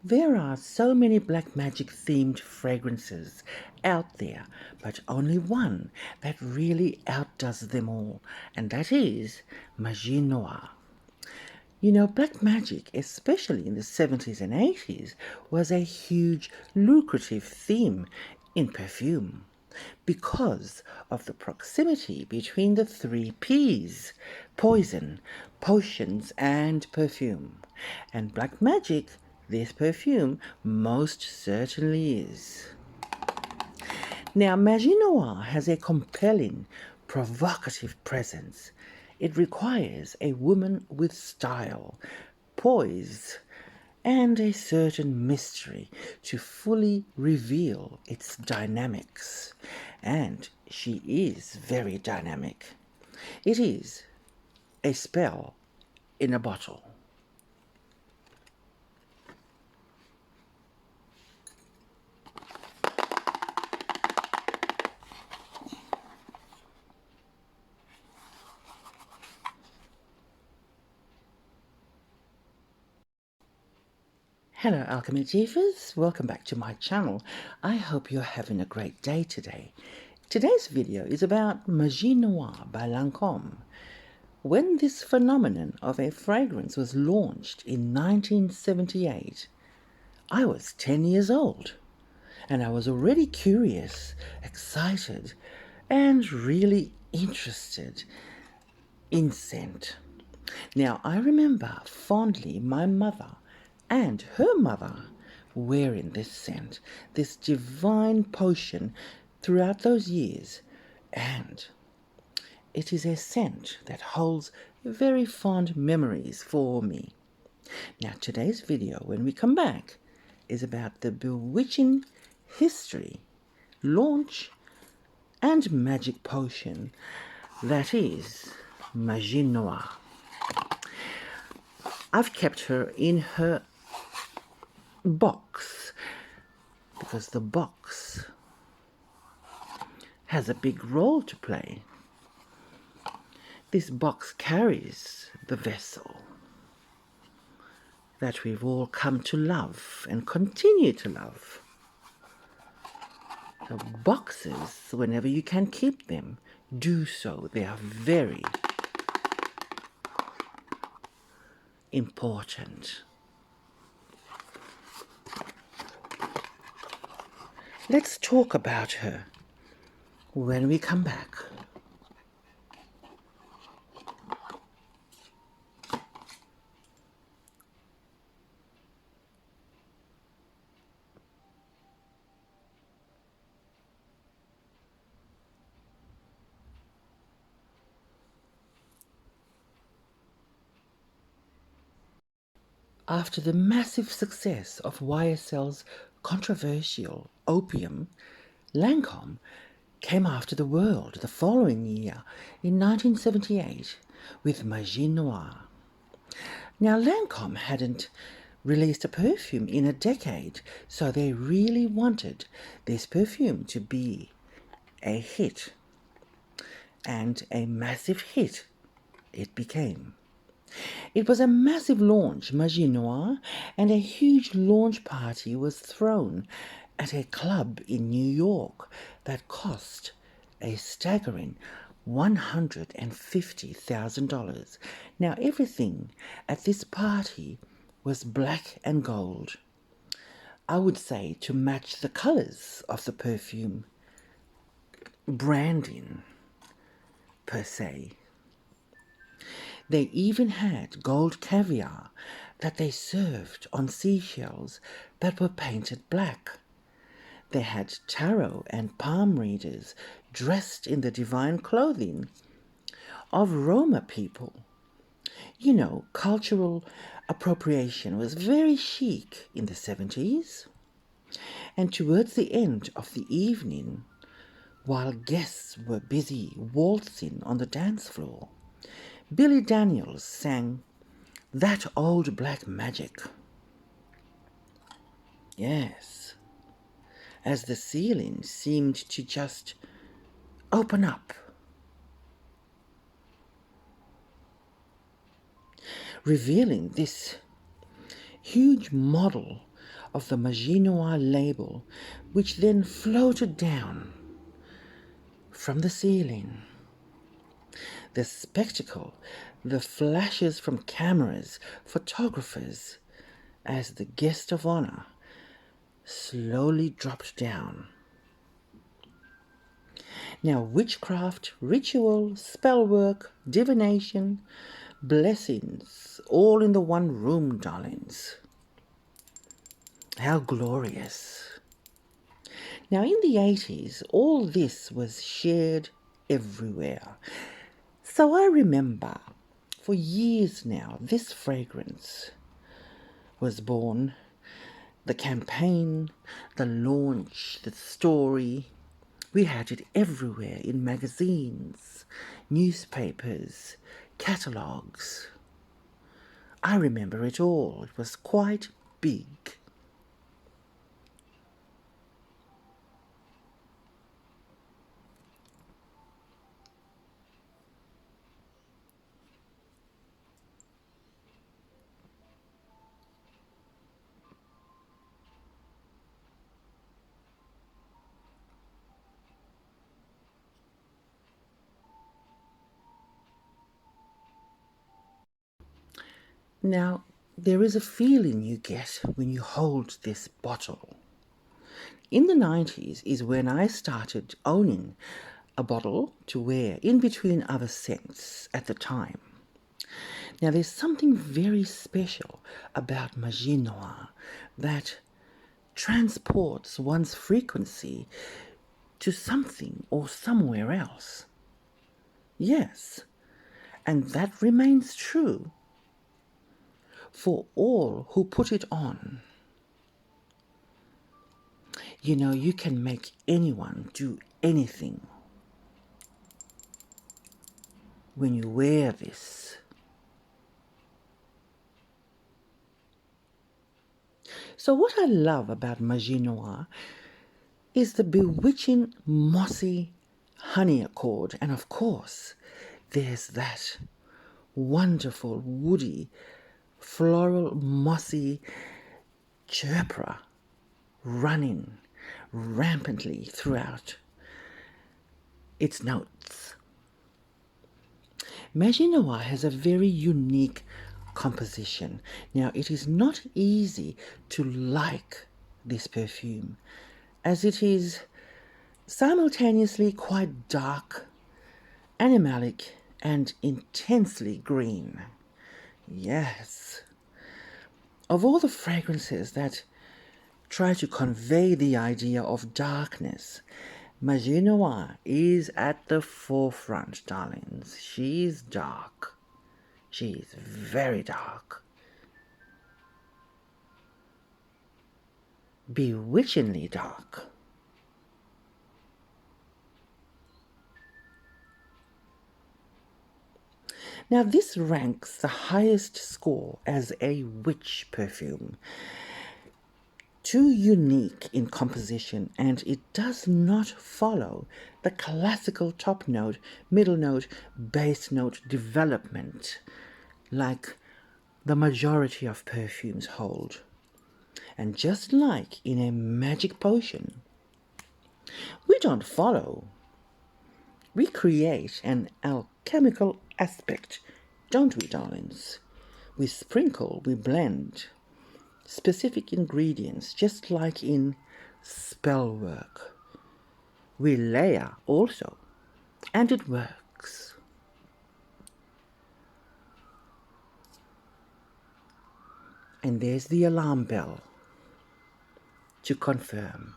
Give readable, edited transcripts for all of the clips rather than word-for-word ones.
There are so many black magic themed fragrances out there, but only one that really outdoes them all, and that is Magie Noire. You know, black magic, especially in the 70s and 80s, was a huge, lucrative theme in perfume because of the proximity between the three P's: poison, potions, and perfume. And black magic, this perfume, most certainly is. Now, Magie Noire has a compelling, provocative presence. It requires a woman with style, poise, and a certain mystery to fully reveal its dynamics. And she is very dynamic. It is a spell in a bottle. Hello Alchemy Achievers, welcome back to my channel. I hope you're having a great day today. Today's video is about Magie Noire by LANCôME. When this phenomenon of a fragrance was launched in 1978, I was 10 years old and I was already curious, excited, and really interested in scent. Now, I remember fondly my mother and her mother wearing this scent, this divine potion throughout those years, and it is a scent that holds very fond memories for me. Now, today's video, when we come back, is about the bewitching history, launch, and magic potion that is Magie Noire. I've kept her in her box because the box has a big role to play. This box carries the vessel that we've all come to love and continue to love. So boxes, whenever you can keep them, do so. They are very important. Let's talk about her when we come back. After the massive success of YSL's controversial Opium, LANCôME came after the world the following year in 1978 with Magie Noire. Now, LANCôME hadn't released a perfume in a decade, so they really wanted this perfume to be a hit. And a massive hit it became. It was a massive launch, Magie Noire, and a huge launch party was thrown at a club in New York that cost a staggering $150,000. Now, everything at this party was black and gold. I would say to match the colors of the perfume. Branding, per se. They even had gold caviar that they served on seashells that were painted black. They had tarot and palm readers dressed in the divine clothing of Roma people. You know, cultural appropriation was very chic in the 70s. And towards the end of the evening, while guests were busy waltzing on the dance floor, Billy Daniels sang That Old Black Magic. Yes, as the ceiling seemed to just open up, revealing this huge model of the Magie Noire label, which then floated down from the ceiling. The spectacle, the flashes from cameras, photographers, as the guest of honor slowly dropped down. Now, witchcraft, ritual, spellwork, divination, blessings, all in the one room, darlings. How glorious. Now, in the 80s, all this was shared everywhere. So I remember, for years now, this fragrance was born. The campaign, the launch, the story. We had it everywhere in magazines, newspapers, catalogues. I remember it all. It was quite big. Now, there is a feeling you get when you hold this bottle. In the 90s is when I started owning a bottle to wear in between other scents at the time. Now, there's something very special about Magie Noire that transports one's frequency to something or somewhere else. Yes, and that remains true for all who put it on. You know, you can make anyone do anything when you wear this. So what I love about Magie Noire is the bewitching mossy honey accord, and of course there's that wonderful woody floral mossy chirpra running rampantly throughout its notes. Magie Noire has a very unique composition. Now, it is not easy to like this perfume, as it is simultaneously quite dark, animalic, and intensely green. Yes. Of all the fragrances that try to convey the idea of darkness, Magie Noire is at the forefront, darlings. She's dark. She's very dark. Bewitchingly dark. Now, this ranks the highest score as a witch perfume. Too unique in composition, and it does not follow the classical top note, middle note, base note development like the majority of perfumes hold. And just like in a magic potion, we don't follow. We create an alchemical aspect, don't we, darlings? We sprinkle, we blend specific ingredients, just like in spell work. We layer also, and it works. And there's the alarm bell to confirm.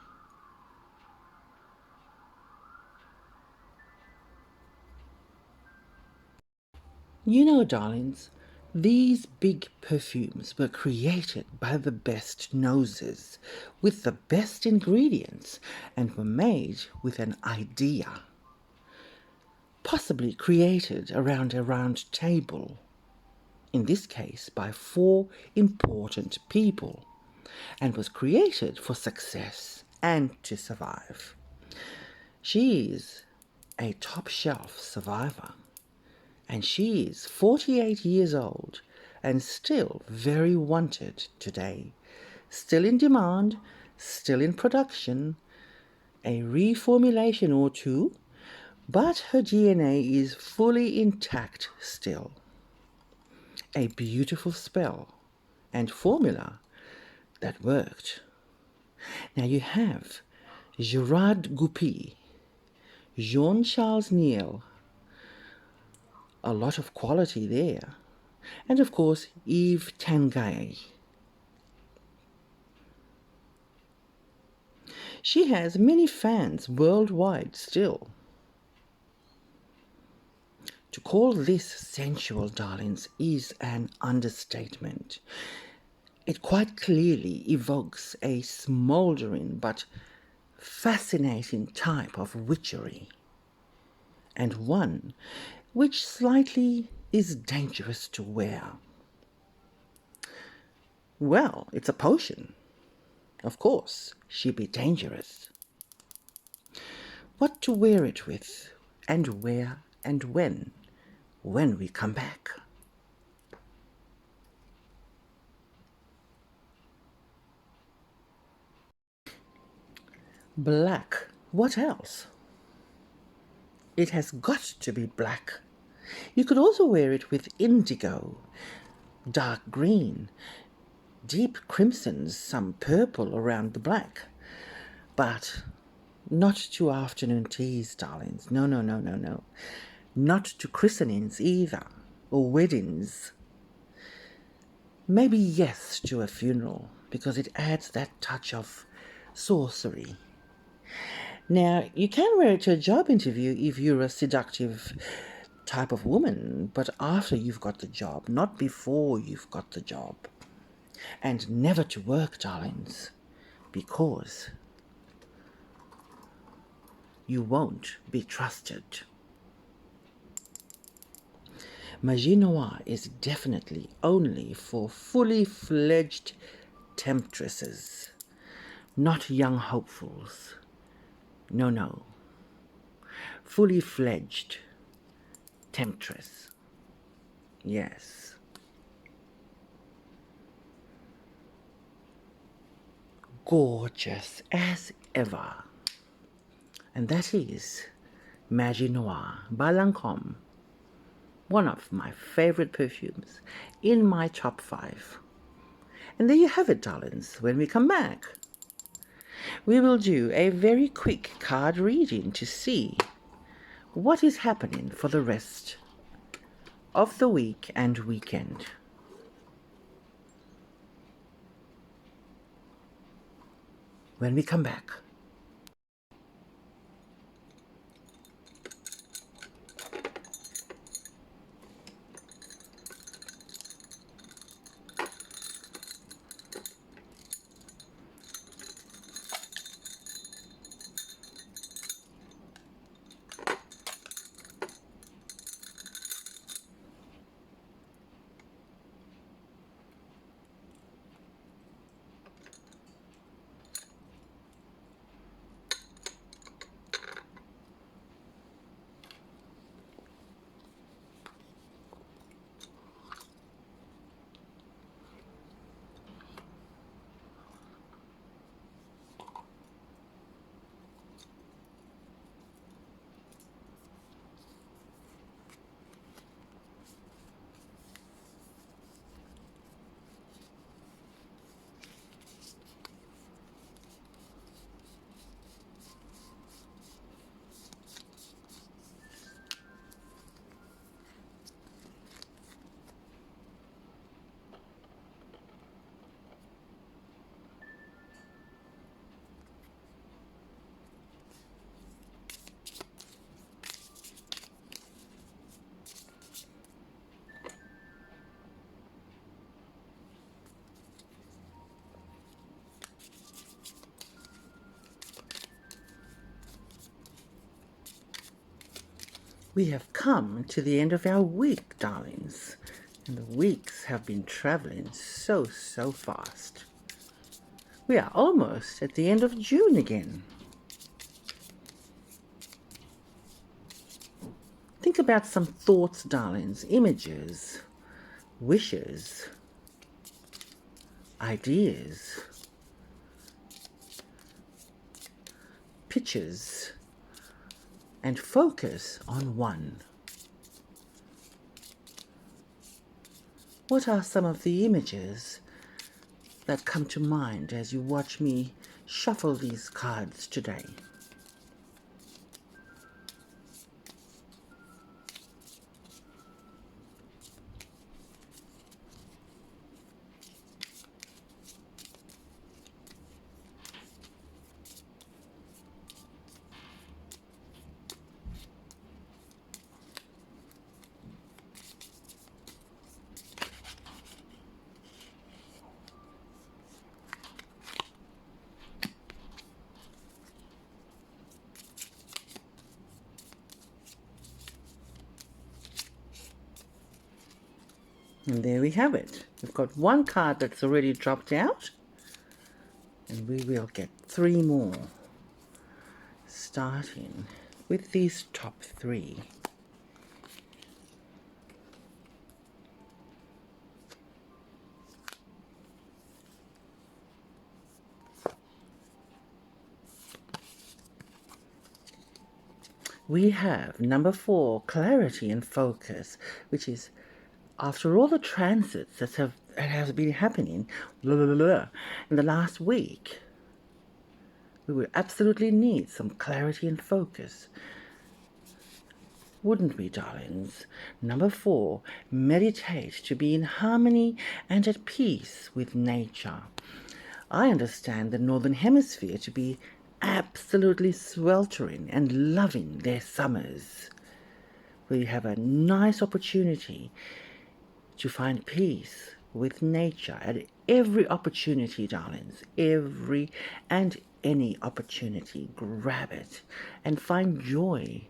You know, darlings, these big perfumes were created by the best noses, with the best ingredients, and were made with an idea. Possibly created around a round table, in this case by 4 important people, and was created for success and to survive. She is a top shelf survivor, and she is 48 years old and still very wanted today, still in demand, still in production, a reformulation or two, but her DNA is fully intact still. A beautiful spell and formula that worked. Now you have Gerard Goupil, Jean-Charles Niel, a lot of quality there, and of course Yves Tanguy. She has many fans worldwide still. To call this sensual, darlings, is an understatement. It quite clearly evokes a smouldering but fascinating type of witchery, and one which slightly is dangerous to wear. Well, it's a potion. Of course, she'd be dangerous. What to wear it with, and where, and when we come back. Black. What else? It has got to be black. You could also wear it with indigo, dark green, deep crimsons, some purple around the black. But not to afternoon teas, darlings. No, no, no, no, no. Not to christenings either, or weddings. Maybe yes to a funeral, because it adds that touch of sorcery. Now, you can wear it to a job interview if you're a seductive type of woman, but after you've got the job, not before you've got the job. And never to work, darlings, because you won't be trusted. Magie Noire is definitely only for fully fledged temptresses, not young hopefuls. No, no. Fully fledged temptress. Yes. Gorgeous as ever. And that is Magie Noire by LANCôME. One of my favorite perfumes in my top 5. And there you have it, darlings. When we come back, we will do a very quick card reading to see what is happening for the rest of the week and weekend. When we come back. We have come to the end of our week, darlings, and the weeks have been traveling so fast. We are almost at the end of June again. Think about some thoughts, darlings, images, wishes, ideas, pictures and focus on one. What are some of the images that come to mind as you watch me shuffle these cards today? And there we have it. We've got one card that's already dropped out, and we will get 3 more, starting with these top 3. We have number 4, clarity and focus, which is after all the transits that have been happening in the last week, we would absolutely need some clarity and focus. Wouldn't we, darlings? Number 4, meditate to be in harmony and at peace with nature. I understand the Northern Hemisphere to be absolutely sweltering and loving their summers. We have a nice opportunity to find peace with nature at every opportunity, darlings. Every and any opportunity. Grab it and find joy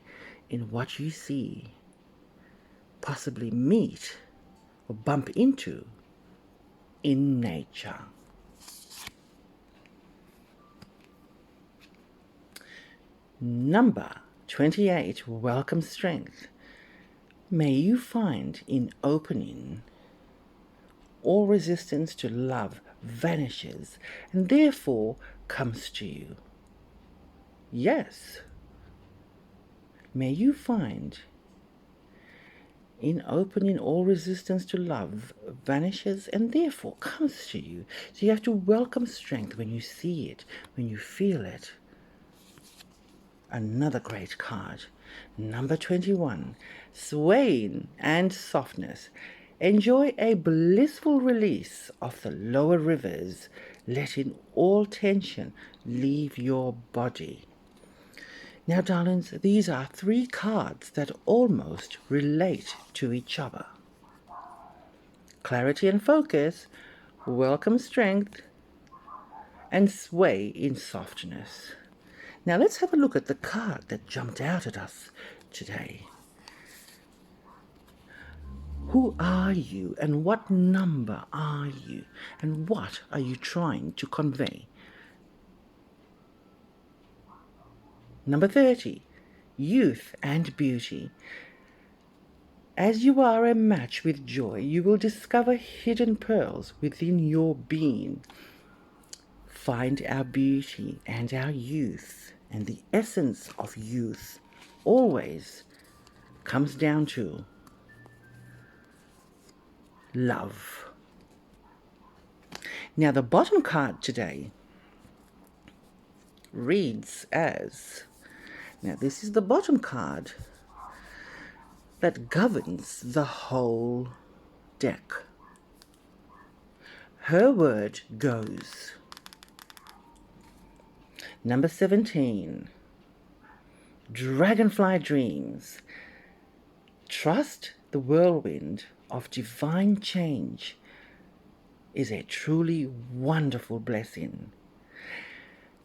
in what you see, possibly meet or bump into in nature. Number 28, welcome strength. May you find in opening all resistance to love vanishes and therefore comes to you. Yes. May you find in opening all resistance to love vanishes and therefore comes to you. So you have to welcome strength when you see it, when you feel it. Another great card. Number 21, swaying and softness. Enjoy a blissful release of the lower rivers, letting all tension leave your body. Now, darlings, these are 3 cards that almost relate to each other. Clarity and focus, welcome strength, and sway in softness. Now let's have a look at the card that jumped out at us today. Who are you and what number are you and what are you trying to convey? Number 30, youth and beauty. As you are a match with joy, you will discover hidden pearls within your being. Find our beauty and our youth, and the essence of youth always comes down to love. Now the bottom card today reads as, now this is the bottom card that governs the whole deck. Her word goes. Number 17, dragonfly dreams. Trust the whirlwind of divine change is a truly wonderful blessing.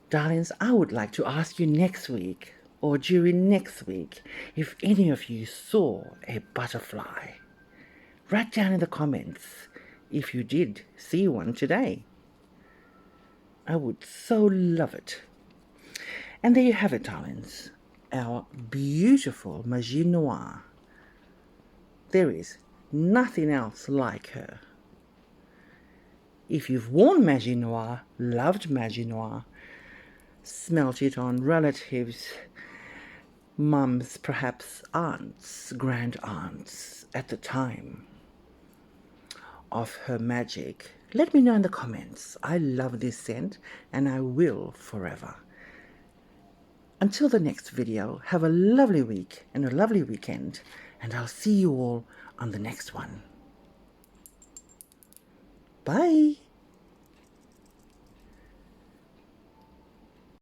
Darlings, I would like to ask you next week or during next week if any of you saw a butterfly. Write down in the comments if you did see one today. I would so love it. And there you have it, darlings, our beautiful Magie Noire. There is nothing else like her. If you've worn Magie Noire, loved Magie Noire, smelt it on relatives, mums, perhaps aunts, grand aunts at the time of her magic? Let me know in the comments. I love this scent and I will forever. Until the next video, have a lovely week and a lovely weekend, and I'll see you all on the next one. Bye.